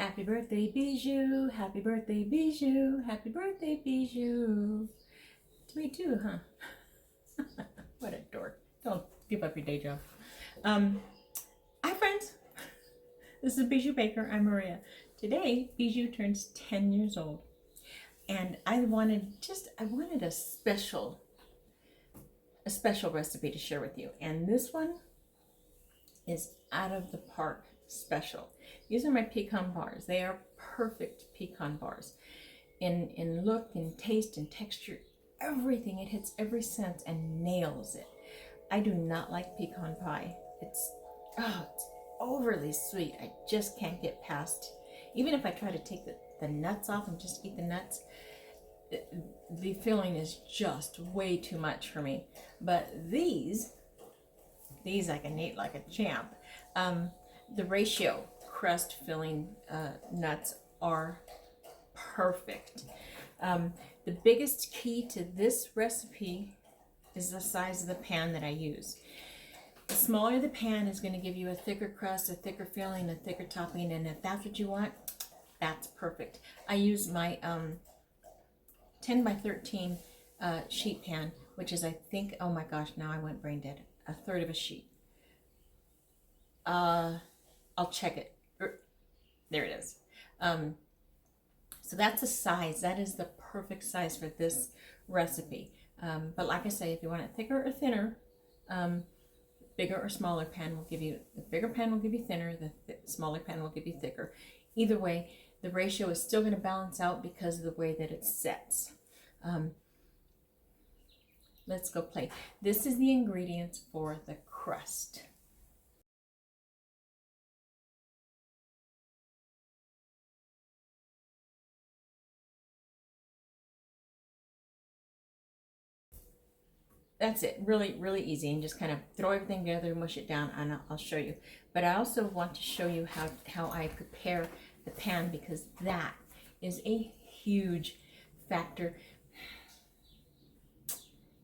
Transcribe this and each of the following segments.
Happy birthday, Bijou. Happy birthday, Bijou. Happy birthday, Bijou. To me too, huh? What a dork. Don't give up your day job. Hi, friends. This is Bijou Baker. I'm Maria. Today, Bijou turns 10 years old. And I wanted a special recipe to share with you. And this one is out of the park special. These are my pecan bars. They are perfect pecan bars in look and taste and texture, everything. It hits every sense and nails it. I do not like pecan pie. It's overly sweet. I just can't get past. Even if I try to take the nuts off and just eat the nuts, the filling is just way too much for me. But these I can eat like a champ. The ratio crust filling nuts are perfect. The biggest key to this recipe is the size of the pan that I use. The smaller the pan is going to give you a thicker crust, a thicker filling, a thicker topping, and if that's what you want, that's perfect. I use my 10 by 13 sheet pan, which is, I think, oh my gosh, now I went brain dead, a third of a sheet. I'll check it. There it is. So that's the size. That is the perfect size for this recipe. But like I say, if you want it thicker or thinner, bigger or smaller pan will give you, the bigger pan will give you thinner, the smaller pan will give you thicker. Either way, the ratio is still going to balance out because of the way that it sets. Let's go play. This is the ingredients for the crust. That's it. Really, really easy, and just kind of throw everything together, mush it down, and I'll show you. But I also want to show you how I prepare the pan, because that is a huge factor.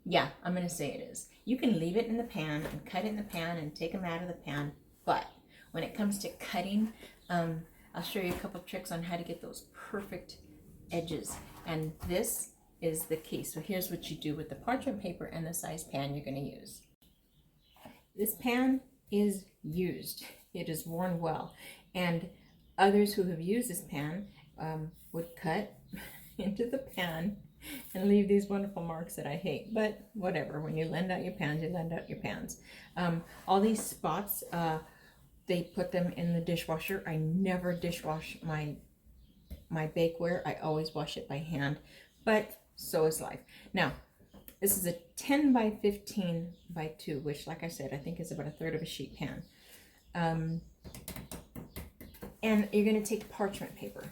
Yeah, I'm going to say it is. You can leave it in the pan and cut it in the pan and take them out of the pan, but when it comes to cutting, I'll show you a couple tricks on how to get those perfect edges, and this is the key. So here's what you do with the parchment paper and the size pan you're going to use. This pan is used. It is worn well, and others who have used this pan would cut into the pan and leave these wonderful marks that I hate, but whatever. When you lend out your pans, you lend out your pans. All these spots, they put them in the dishwasher. I never dishwash my bakeware. I always wash it by hand, but so is life. Now, this is a 10 by 15 by 2, which, like I said, I think is about a third of a sheet pan. And you're going to take parchment paper,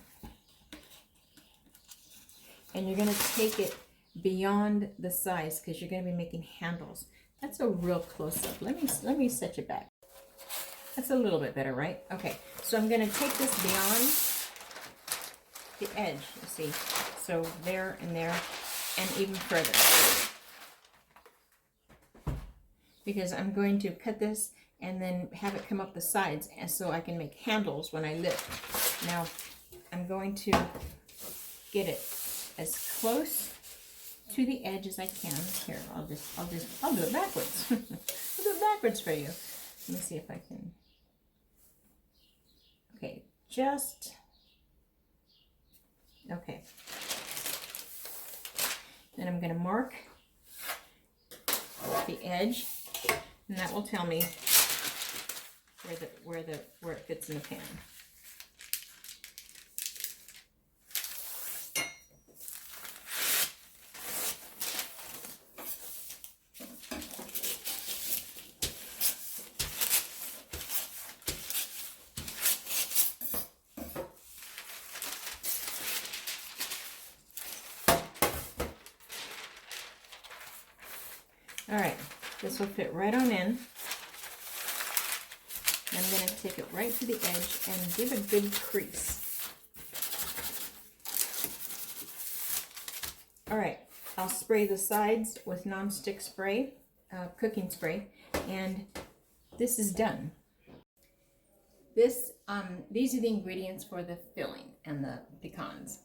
and you're going to take it beyond the size, because you're going to be making handles. That's a real close-up. Let me set you back. That's a little bit better, right? Okay, so I'm going to take this beyond the edge, you see. So there and there, and even further, because I'm going to cut this and then have it come up the sides, and so I can make handles when I lift. Now I'm going to get it as close to the edge as I can. Here, I'll do it backwards. I'll do it backwards for you. Let me see if I can. Okay, just okay. Then I'm going to mark the edge, and that will tell me where it fits in the pan. All right, this will fit right on in. I'm going to take it right to the edge and give a good crease. All right, I'll spray the sides with non-stick spray, cooking spray, and this is done. these are the ingredients for the filling and the pecans.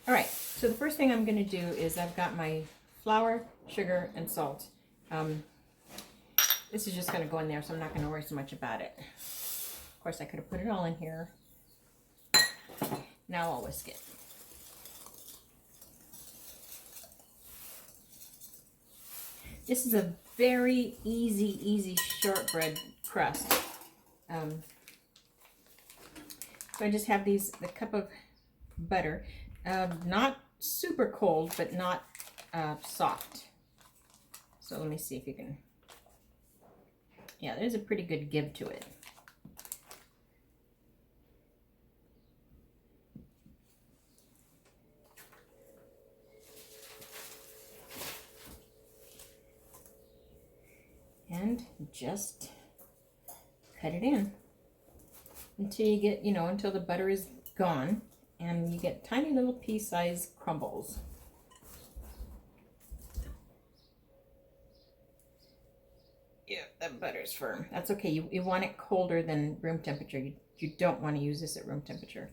All right, so the first thing I'm going to do is I've got my flour, sugar, and salt. This is just going to go in there, so I'm not going to worry so much about it. Of course, I could have put it all in here. Now I'll whisk it. This is a very easy shortbread crust. So I just have the cup of butter. Not super cold, but not soft. So let me see if you can, yeah, there's a pretty good give to it. And just cut it in until you get, until the butter is gone. And you get tiny little pea-sized crumbles. Yeah, that butter's firm. That's okay. You want it colder than room temperature. You don't want to use this at room temperature.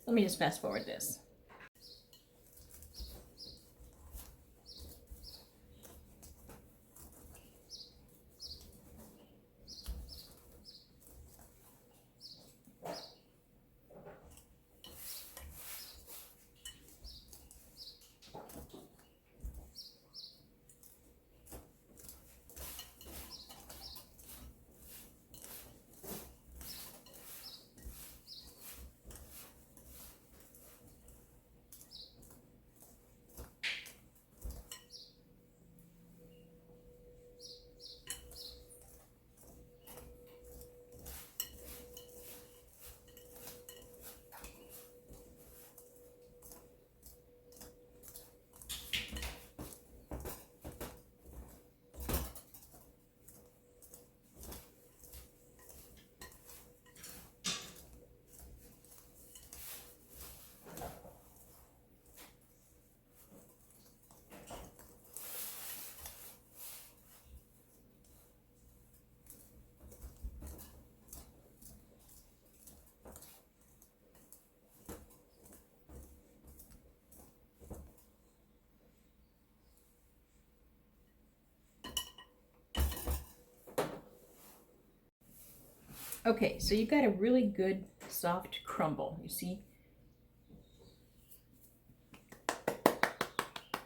Let me just fast forward this. Okay, so you've got a really good soft crumble, you see?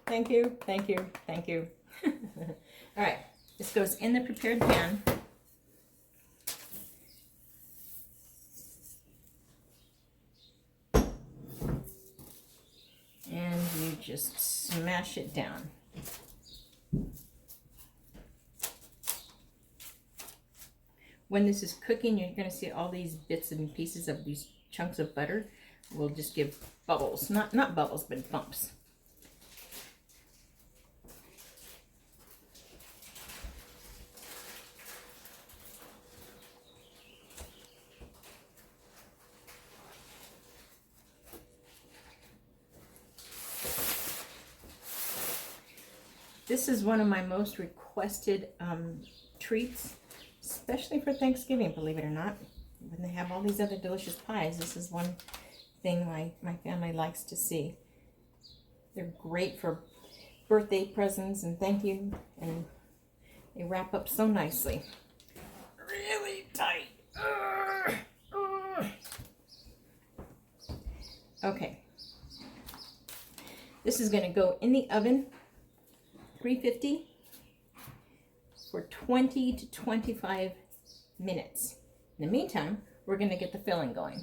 Thank you, thank you, thank you. All right, this goes in the prepared pan. And you just smash it down. When this is cooking, you're going to see all these bits and pieces of these chunks of butter will just give bubbles. Not bubbles, but bumps. This is one of my most requested treats, especially for Thanksgiving, believe it or not. When they have all these other delicious pies, this is one thing my family likes to see. They're great for birthday presents and thank you, and they wrap up so nicely. Really tight. Okay. This is going to go in the oven, 350, for 20 to 25 minutes. In the meantime, we're going to get the filling going.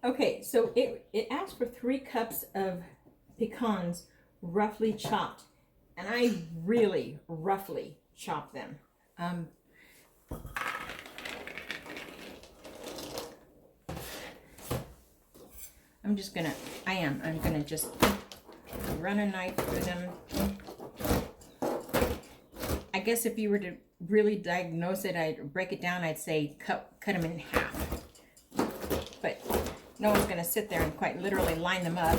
Okay, so it asks for 3 cups of pecans roughly chopped, and I really roughly chop them. I'm gonna just run a knife through them. I guess if you were to really diagnose it, I'd break it down, I'd say cut them in half. But no one's going to sit there and quite literally line them up.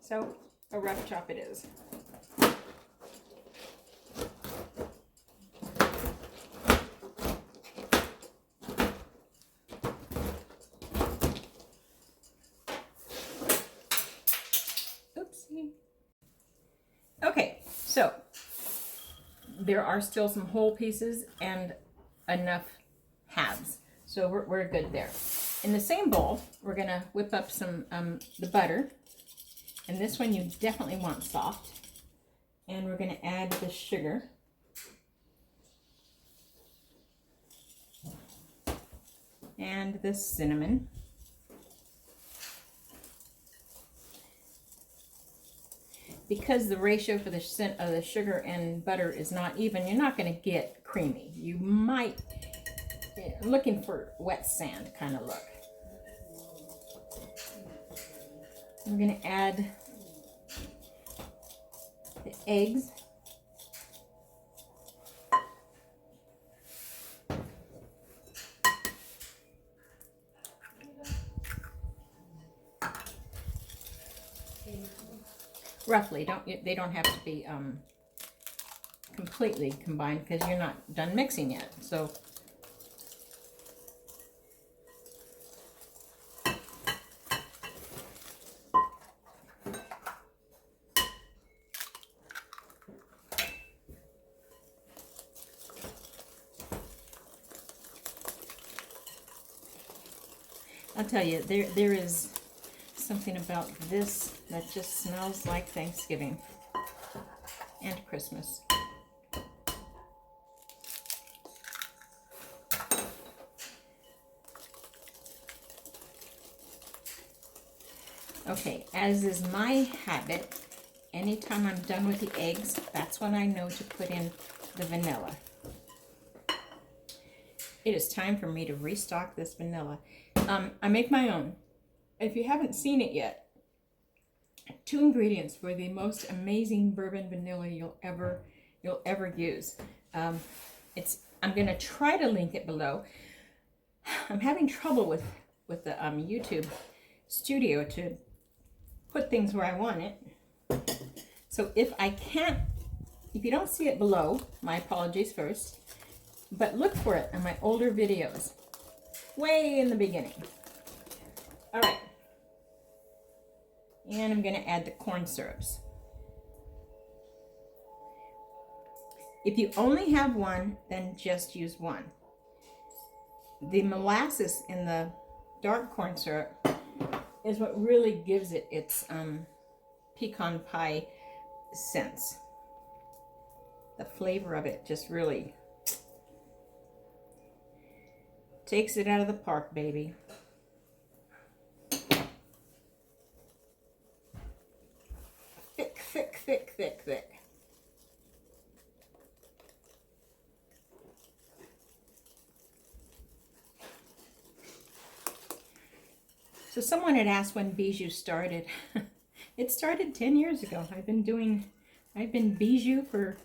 So a rough chop it is. Oopsie. Okay, so there are still some whole pieces and enough halves. So we're good there. In the same bowl, we're going to whip up some the butter. And this one you definitely want soft. And we're going to add the sugar. And the cinnamon. Because the ratio for the sugar and butter is not even, you're not going to get creamy. You might, looking for wet sand kind of look. We're going to add the eggs. Roughly, they don't have to be completely combined because you're not done mixing yet. So I'll tell you, there is something about this that just smells like Thanksgiving and Christmas. Okay, as is my habit, anytime I'm done with the eggs, that's when I know to put in the vanilla. It is time for me to restock this vanilla. I make my own. If you haven't seen it yet, 2 ingredients for the most amazing bourbon vanilla you'll ever use. I'm going to try to link it below. I'm having trouble with the YouTube studio to put things where I want it. So if you don't see it below, my apologies first, but look for it in my older videos, way in the beginning. All right. And I'm going to add the corn syrups. If you only have one, then just use one. The molasses in the dark corn syrup is what really gives it its pecan pie sense. The flavor of it just really takes it out of the park, baby. Thick, thick, thick, thick, thick. So someone had asked when Bijou started. It started 10 years ago. I've been Bijou for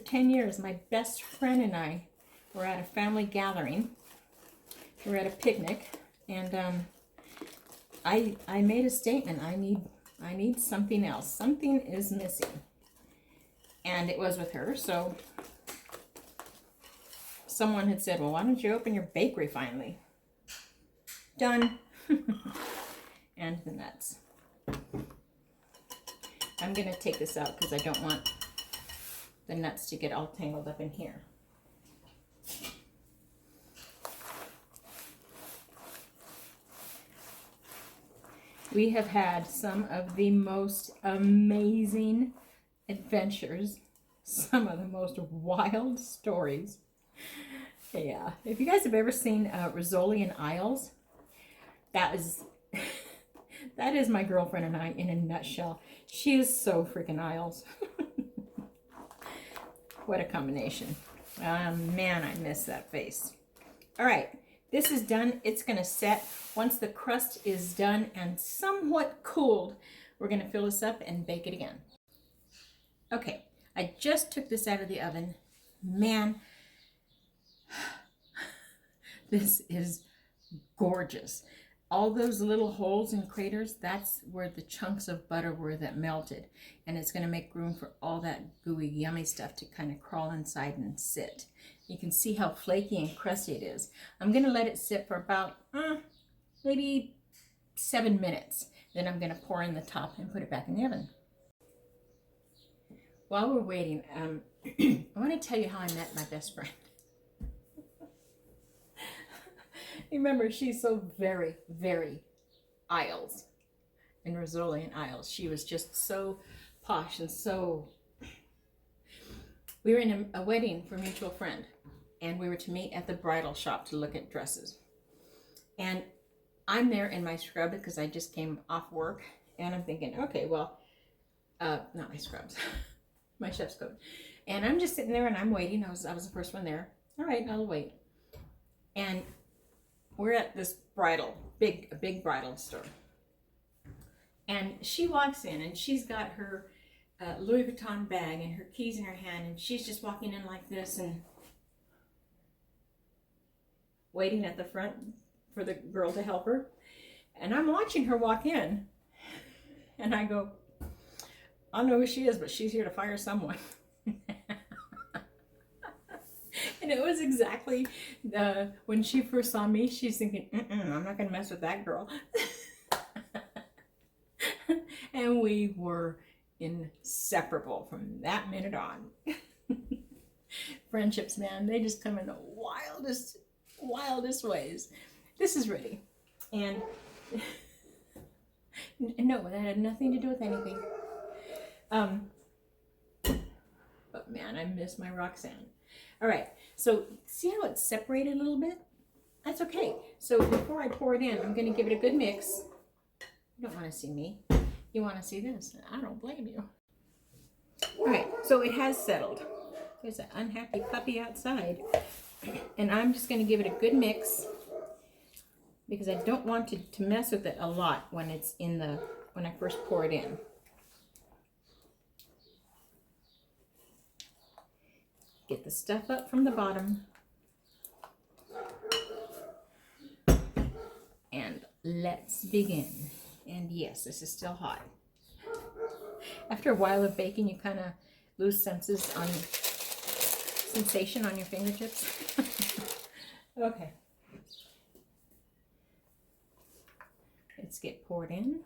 10 years. My best friend and I were at a family gathering. We were at a picnic, and I made a statement. I need something else. Something is missing. And it was with her, so someone had said, well, why don't you open your bakery finally? Done. And the nuts. I'm going to take this out because I don't want the nuts to get all tangled up in here. We have had some of the most amazing adventures, some of the most wild stories. Yeah, if you guys have ever seen Rizzoli and Isles, that is my girlfriend and I in a nutshell. She is so freaking Isles. What a combination. Man, I miss that face. All right, this is done. It's gonna set. Once the crust is done and somewhat cooled, we're gonna fill this up and bake it again. Okay, I just took this out of the oven. Man, this is gorgeous. All those little holes and craters, that's where the chunks of butter were that melted. And it's going to make room for all that gooey, yummy stuff to kind of crawl inside and sit. You can see how flaky and crusty it is. I'm going to let it sit for about maybe 7 minutes. Then I'm going to pour in the top and put it back in the oven. While we're waiting, I want to tell you how I met my best friend. Remember, she's so very, very Isles, in Rizzolian Isles. She was just so posh and so... We were in a wedding for a mutual friend, and we were to meet at the bridal shop to look at dresses. And I'm there in my scrub because I just came off work, and I'm thinking, okay, well, not my scrubs, my chef's coat. And I'm just sitting there and I'm waiting. I was the first one there. All right, I'll wait. And we're at this big bridal store. And she walks in and she's got her Louis Vuitton bag and her keys in her hand, and she's just walking in like this and waiting at the front for the girl to help her. And I'm watching her walk in, and I go, I don't know who she is, but she's here to fire someone. And it was exactly when she first saw me, she's thinking, I'm not going to mess with that girl. And we were inseparable from that minute on. Friendships, man, they just come in the wildest ways. This is ready. And no, that had nothing to do with anything. But man, I miss my Roxanne. All right, so see how it's separated a little bit? That's okay. So before I pour it in, I'm going to give it a good mix. You don't want to see me. You want to see this. I don't blame you. All right, so it has settled. There's an unhappy puppy outside. And I'm just going to give it a good mix because I don't want to mess with it a lot when it's when I first pour it in. Get the stuff up from the bottom. And let's begin. And yes, this is still hot. After a while of baking, you kind of lose sensation on your fingertips. Okay. Let's get poured in.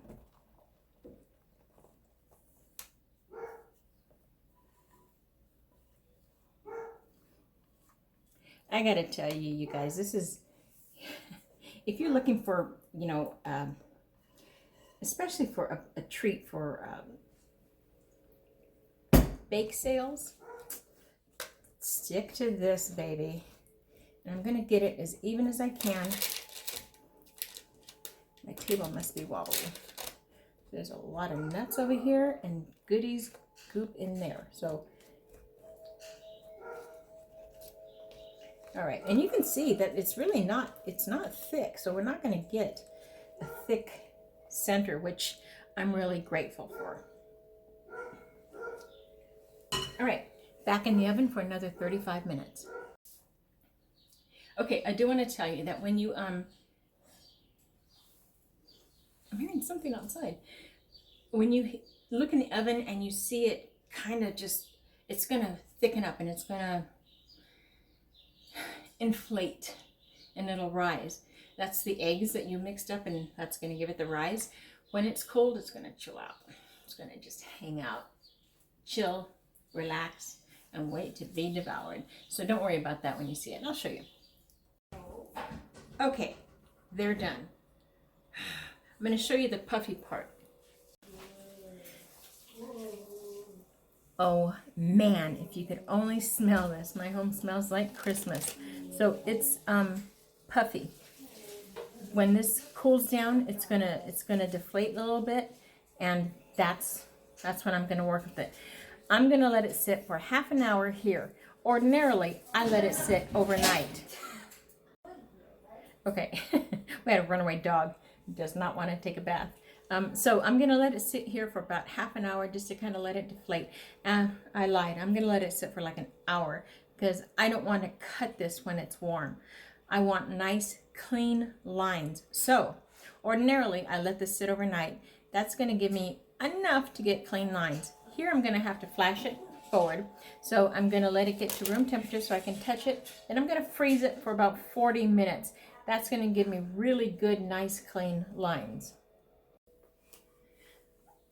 I gotta tell you, you guys, this is, if you're looking for, especially for a treat for bake sales, stick to this, baby. And I'm gonna get it as even as I can. My table must be wobbly. There's a lot of nuts over here and goodies goop in there. So, all right, and you can see that it's really not thick, so we're not going to get a thick center, which I'm really grateful for. All right, back in the oven for another 35 minutes. Okay, I do want to tell you that when you, I'm hearing something outside. When you look in the oven and you see it kind of just, it's going to thicken up and it's going to inflate and it'll rise. That's the eggs that you mixed up, and that's going to give it the rise. When it's cold, it's going to chill out. It's going to just hang out, chill, relax, and wait to be devoured. So don't worry about that when you see it. I'll show you. Okay, they're done. I'm going to show you the puffy part. Oh man, if you could only smell this. My home smells like Christmas. So it's puffy. When this cools down, it's gonna deflate a little bit, and that's when I'm gonna work with it. I'm gonna let it sit for half an hour here. Ordinarily, I let it sit overnight. Okay, we had a runaway dog who does not want to take a bath. So I'm going to let it sit here for about half an hour just to kind of let it deflate. I lied. I'm going to let it sit for like an hour because I don't want to cut this when it's warm. I want nice, clean lines. So ordinarily, I let this sit overnight. That's going to give me enough to get clean lines. Here I'm going to have to flash it forward. So I'm going to let it get to room temperature so I can touch it. Then I'm going to freeze it for about 40 minutes. That's going to give me really good, nice, clean lines.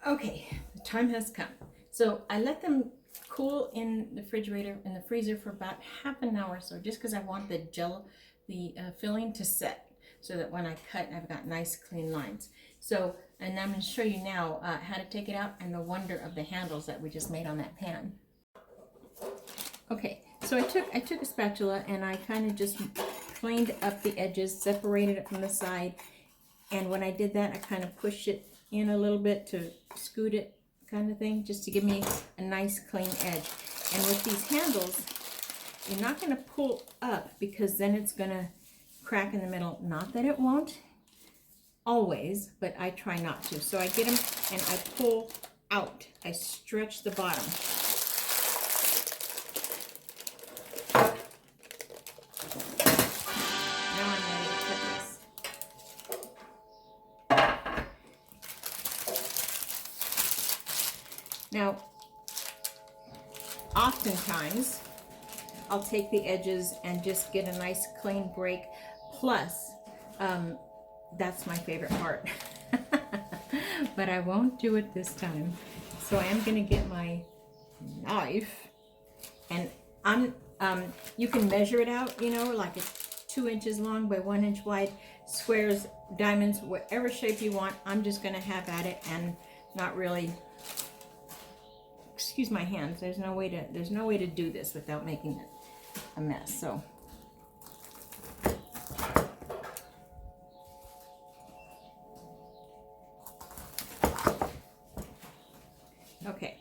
Okay, the time has come. So I let them cool in the refrigerator, in the freezer for about half an hour. So just because I want the gel, the filling to set so that when I cut, I've got nice, clean lines. So, and I'm going to show you now how to take it out and the wonder of the handles that we just made on that pan. Okay, so I took a spatula and I kind of just planed up the edges, separated it from the side, and when I did that, I kind of pushed it in a little bit to scoot it, kind of thing, just to give me a nice clean edge. And with these handles, you're not going to pull up because then it's going to crack in the middle. Not that it won't always, but I try not to. So I get them and I pull out. I stretch the bottom. Now, oftentimes, I'll take the edges and just get a nice clean break. Plus, that's my favorite part. But I won't do it this time. So I am going to get my knife. And you can measure it out, you know, like it's 2 inches long by 1 inch wide. Squares, diamonds, whatever shape you want. I'm just going to have at it and not really... Excuse my hands. There's no way to do this without making it a mess. So okay.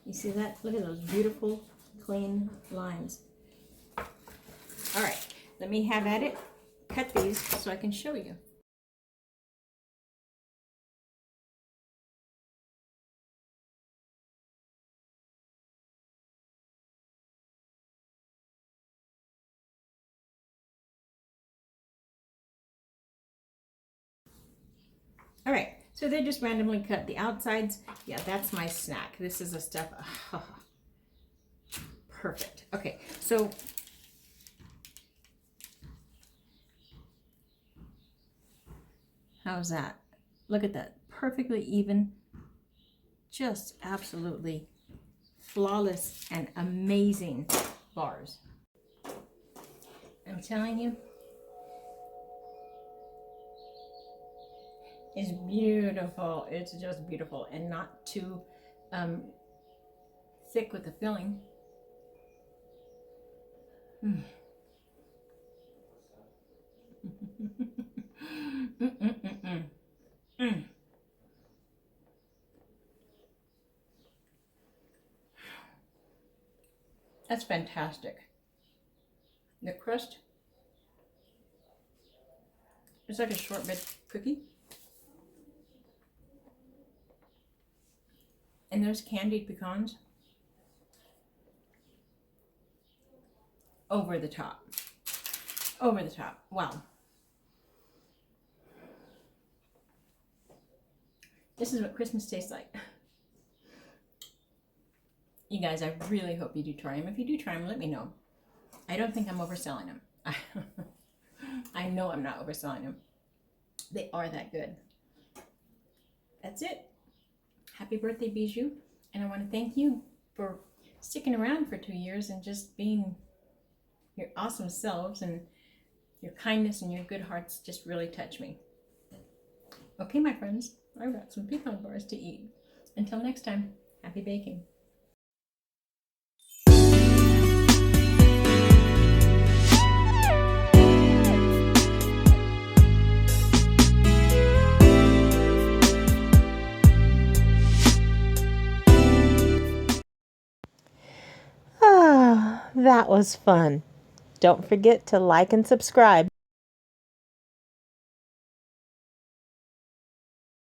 You see that? Look at those beautiful clean lines. All right, let me have at it. Cut these so I can show you. All right, so they just randomly cut the outsides. Yeah, that's my snack. This is a stuff. Oh, perfect. Okay, so how's that? Look at that. Perfectly even. Just absolutely flawless and amazing bars. I'm telling you. It's beautiful. It's just beautiful and not too thick with the filling. That's fantastic. The crust is like a shortbread cookie. And those candied pecans, over the top. Over the top. Wow. This is what Christmas tastes like. You guys, I really hope you do try them. If you do try them, let me know. I don't think I'm overselling them. I know I'm not overselling them. They are that good. That's it. Happy birthday, Bijou. And I want to thank you for sticking around for 2 years and just being your awesome selves, and your kindness and your good hearts just really touch me. Okay, my friends, I've got some pecan bars to eat. Until next time, happy baking. That was fun. Don't forget to like and subscribe.